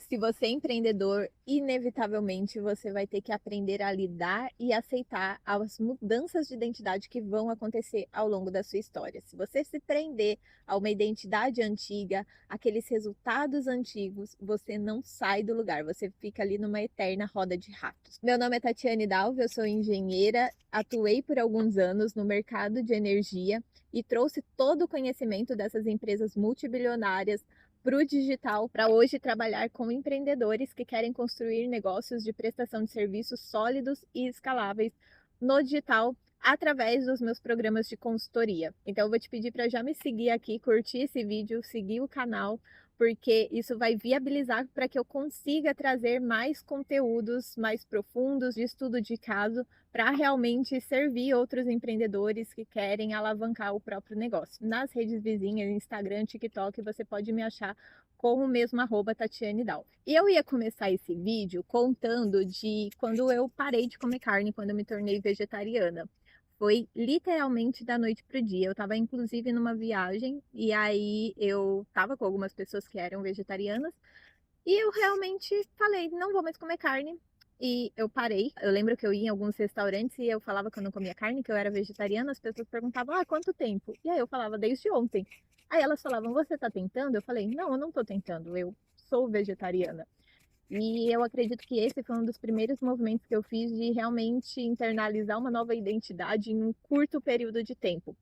Se você é empreendedor, inevitavelmente você vai ter que aprender a lidar e aceitar as mudanças de identidade que vão acontecer ao longo da sua história. Se você se prender a uma identidade antiga, aqueles resultados antigos, você não sai do lugar, você fica ali numa eterna roda de ratos. Meu nome é Tatiane Dalva, eu sou engenheira, atuei por alguns anos no mercado de energia e trouxe todo o conhecimento dessas empresas multibilionárias para o digital, para hoje trabalhar com empreendedores que querem construir negócios de prestação de serviços sólidos e escaláveis no digital através dos meus programas de consultoria. Então eu vou te pedir para já me seguir aqui, curtir esse vídeo, seguir o canal, porque isso vai viabilizar para que eu consiga trazer mais conteúdos mais profundos de estudo de caso para realmente servir outros empreendedores que querem alavancar o próprio negócio. Nas redes vizinhas, Instagram, TikTok, você pode me achar com o mesmo @Tatiane Dal. E eu ia começar esse vídeo contando de quando eu parei de comer carne, quando eu me tornei vegetariana. Foi literalmente da noite pro dia. Eu estava inclusive numa viagem e aí eu estava com algumas pessoas que eram vegetarianas e eu realmente falei, não vou mais comer carne. E eu parei. Eu lembro que eu ia em alguns restaurantes e eu falava que eu não comia carne, que eu era vegetariana. As pessoas perguntavam, quanto tempo? E aí eu falava, desde ontem. Aí elas falavam, você tá tentando? Eu falei, não, eu não tô tentando, eu sou vegetariana. E eu acredito que esse foi um dos primeiros movimentos que eu fiz de realmente internalizar uma nova identidade em um curto período de tempo.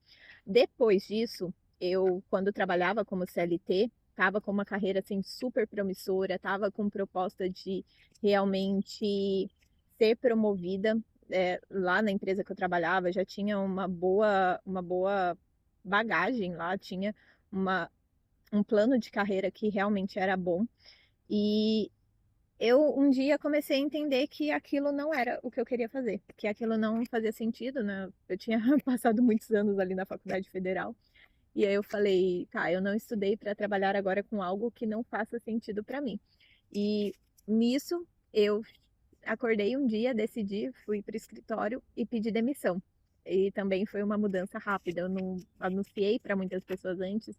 Depois disso, eu, quando trabalhava como CLT, estava com uma carreira assim super promissora, estava com proposta de realmente ser promovida. Lá na empresa que eu trabalhava, já tinha uma boa bagagem lá, tinha uma, um plano de carreira que realmente era bom. E eu um dia comecei a entender que aquilo não era o que eu queria fazer, que aquilo não fazia sentido, né? Eu tinha passado muitos anos ali na faculdade federal, e aí eu falei, tá, eu não estudei para trabalhar agora com algo que não faça sentido para mim. E nisso eu acordei um dia, decidi, fui para o escritório e pedi demissão. E também foi uma mudança rápida, eu não anunciei para muitas pessoas antes,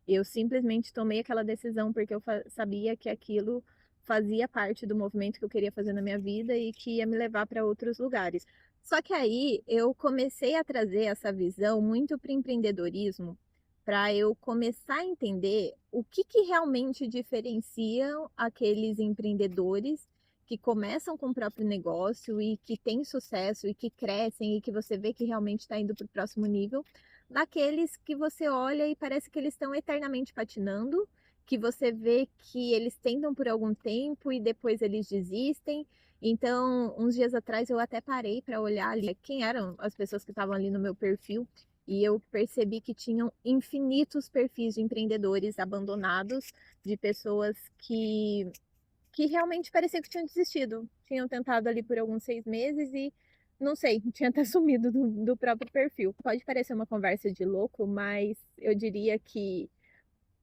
eu simplesmente tomei aquela decisão porque eu sabia que aquilo fazia parte do movimento que eu queria fazer na minha vida e que ia me levar para outros lugares. Só que aí eu comecei a trazer essa visão muito para o empreendedorismo, para eu começar a entender o que realmente diferencia aqueles empreendedores que começam com o próprio negócio e que têm sucesso e que crescem e que você vê que realmente está indo para o próximo nível, daqueles que você olha e parece que eles estão eternamente patinando, que você vê que eles tentam por algum tempo e depois eles desistem. Então, uns dias atrás eu até parei para olhar ali quem eram as pessoas que estavam ali no meu perfil e eu percebi que tinham infinitos perfis de empreendedores abandonados, de pessoas que realmente parecia que tinham desistido. Tinham tentado ali por alguns 6 meses e, não sei, tinha até sumido do próprio perfil. Pode parecer uma conversa de louco, mas eu diria que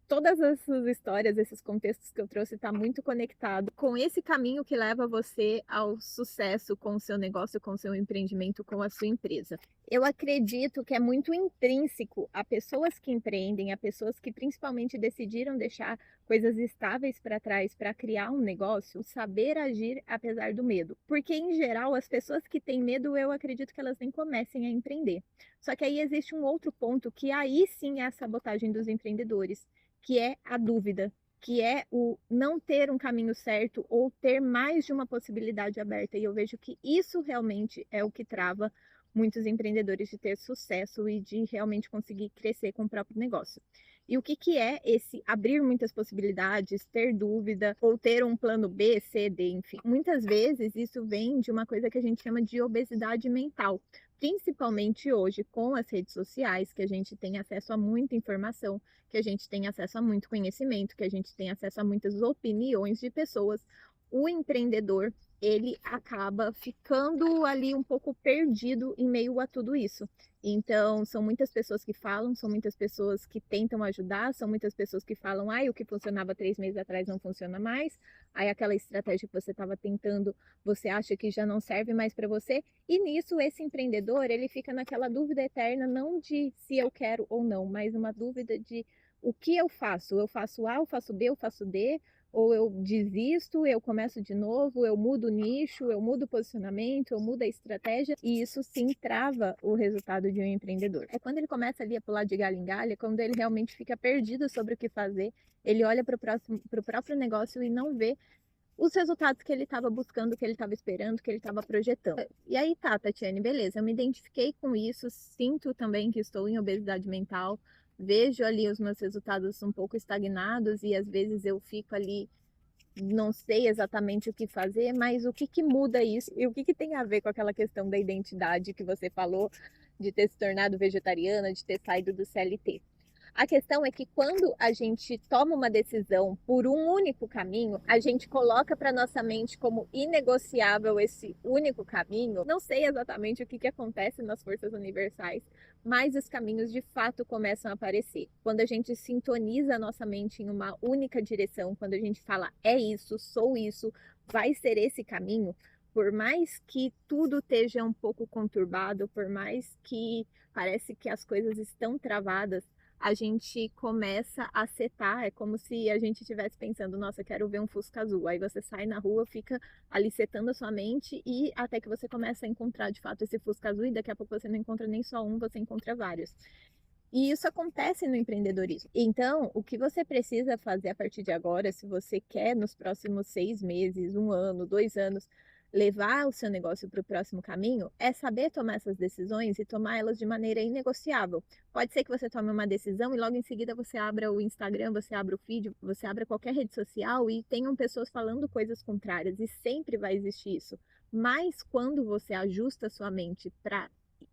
todas essas histórias, esses contextos que eu trouxe, está muito conectado com esse caminho que leva você ao sucesso com o seu negócio, com o seu empreendimento, com a sua empresa. Eu acredito que é muito intrínseco a pessoas que empreendem, a pessoas que principalmente decidiram deixar coisas estáveis para trás para criar um negócio, saber agir apesar do medo. Porque, em geral, as pessoas que têm medo, eu acredito que elas nem comecem a empreender. Só que aí existe um outro ponto que aí sim é a sabotagem dos empreendedores, que é a dúvida, que é o não ter um caminho certo ou ter mais de uma possibilidade aberta. E eu vejo que isso realmente é o que trava muitos empreendedores de ter sucesso e de realmente conseguir crescer com o próprio negócio. E o que é esse abrir muitas possibilidades, ter dúvida ou ter um plano B, C, D, enfim? Muitas vezes isso vem de uma coisa que a gente chama de obesidade mental, principalmente hoje com as redes sociais, que a gente tem acesso a muita informação, que a gente tem acesso a muito conhecimento, que a gente tem acesso a muitas opiniões de pessoas. O empreendedor, ele acaba ficando ali um pouco perdido em meio a tudo isso. Então, são muitas pessoas que falam, são muitas pessoas que tentam ajudar, são muitas pessoas que falam, o que funcionava 3 meses atrás não funciona mais, aí aquela estratégia que você estava tentando, você acha que já não serve mais para você, e nisso esse empreendedor, ele fica naquela dúvida eterna, não de se eu quero ou não, mas uma dúvida de o que eu faço? Eu faço A, eu faço B, eu faço D? ou eu desisto, eu começo de novo, eu mudo o nicho, eu mudo o posicionamento, eu mudo a estratégia, e isso sim trava o resultado de um empreendedor. É quando ele começa ali a pular de galho em galho, quando ele realmente fica perdido sobre o que fazer, ele olha para o próprio negócio e não vê os resultados que ele estava buscando, que ele estava esperando, que ele estava projetando. E aí tá, Tatiane, beleza, eu me identifiquei com isso, sinto também que estou em obesidade mental, vejo ali os meus resultados um pouco estagnados e às vezes eu fico ali, não sei exatamente o que fazer, mas o que que muda isso e o que que tem a ver com aquela questão da identidade que você falou, de ter se tornado vegetariana, de ter saído do CLT? A questão é que quando a gente toma uma decisão por um único caminho, a gente coloca para nossa mente como inegociável esse único caminho. Não sei exatamente o que, que acontece nas forças universais, mas os caminhos de fato começam a aparecer. Quando a gente sintoniza a nossa mente em uma única direção, quando a gente fala é isso, sou isso, vai ser esse caminho, por mais que tudo esteja um pouco conturbado, por mais que parece que as coisas estão travadas, a gente começa a setar, é como se a gente estivesse pensando, nossa, quero ver um Fusca azul. Aí você sai na rua, fica ali setando a sua mente e até que você começa a encontrar de fato esse Fusca azul e daqui a pouco você não encontra nem só um, você encontra vários. E isso acontece no empreendedorismo. Então, o que você precisa fazer a partir de agora, se você quer nos próximos 6 meses, um ano, 2 anos, levar o seu negócio para o próximo caminho, é saber tomar essas decisões e tomar elas de maneira inegociável. Pode ser que você tome uma decisão e logo em seguida você abra o Instagram, você abra o feed, você abra qualquer rede social e tenham pessoas falando coisas contrárias, e sempre vai existir isso. Mas quando você ajusta a sua mente para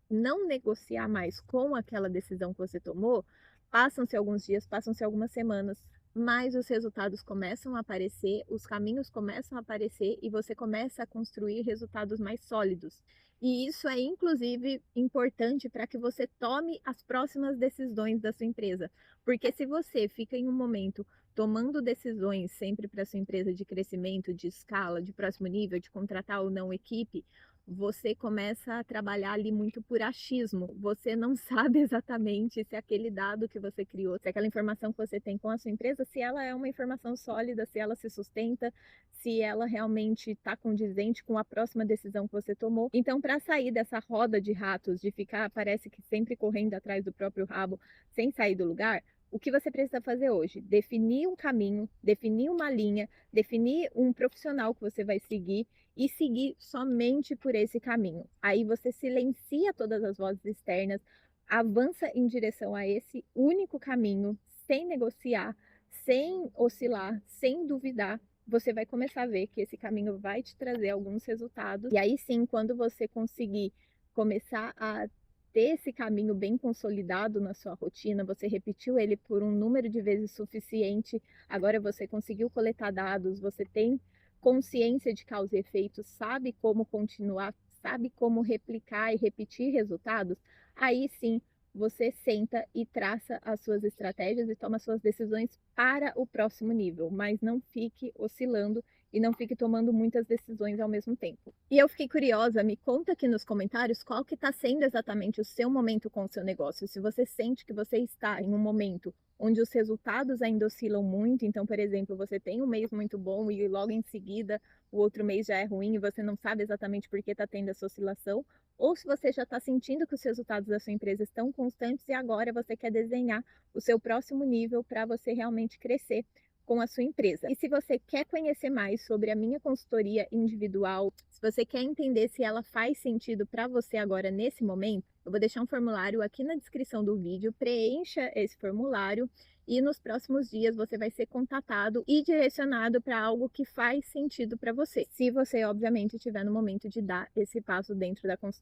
não negociar mais com aquela decisão que você tomou, passam-se alguns dias, passam-se algumas semanas, mas os resultados começam a aparecer, os caminhos começam a aparecer e você começa a construir resultados mais sólidos. E isso é inclusive importante para que você tome as próximas decisões da sua empresa, porque se você fica em um momento tomando decisões sempre para sua empresa de crescimento, de escala, de próximo nível, de contratar ou não equipe, você começa a trabalhar ali muito por achismo. Você não sabe exatamente se aquele dado que você criou, se aquela informação que você tem com a sua empresa, se ela é uma informação sólida, se ela se sustenta, se ela realmente está condizente com a próxima decisão que você tomou. Então, para sair dessa roda de ratos, de ficar, parece que sempre correndo atrás do próprio rabo, sem sair do lugar, o que você precisa fazer hoje? Definir um caminho, definir uma linha, definir um profissional que você vai seguir e seguir somente por esse caminho. Aí você silencia todas as vozes externas, avança em direção a esse único caminho, sem negociar, sem oscilar, sem duvidar. Você vai começar a ver que esse caminho vai te trazer alguns resultados. E aí sim, quando você conseguir começar a ter esse caminho bem consolidado na sua rotina, você repetiu ele por um número de vezes suficiente, agora você conseguiu coletar dados, você tem consciência de causa e efeito, sabe como continuar, sabe como replicar e repetir resultados, aí sim você senta e traça as suas estratégias e toma suas decisões para o próximo nível, mas não fique oscilando e não fique tomando muitas decisões ao mesmo tempo. E eu fiquei curiosa, me conta aqui nos comentários qual que está sendo exatamente o seu momento com o seu negócio. Se você sente que você está em um momento onde os resultados ainda oscilam muito, então, por exemplo, você tem um mês muito bom e logo em seguida o outro mês já é ruim e você não sabe exatamente por que está tendo essa oscilação, ou se você já está sentindo que os resultados da sua empresa estão constantes e agora você quer desenhar o seu próximo nível para você realmente crescer com a sua empresa. E se você quer conhecer mais sobre a minha consultoria individual, se você quer entender se ela faz sentido para você agora nesse momento, eu vou deixar um formulário aqui na descrição do vídeo, preencha esse formulário e nos próximos dias você vai ser contatado e direcionado para algo que faz sentido para você. Se você, obviamente, estiver no momento de dar esse passo dentro da consultoria.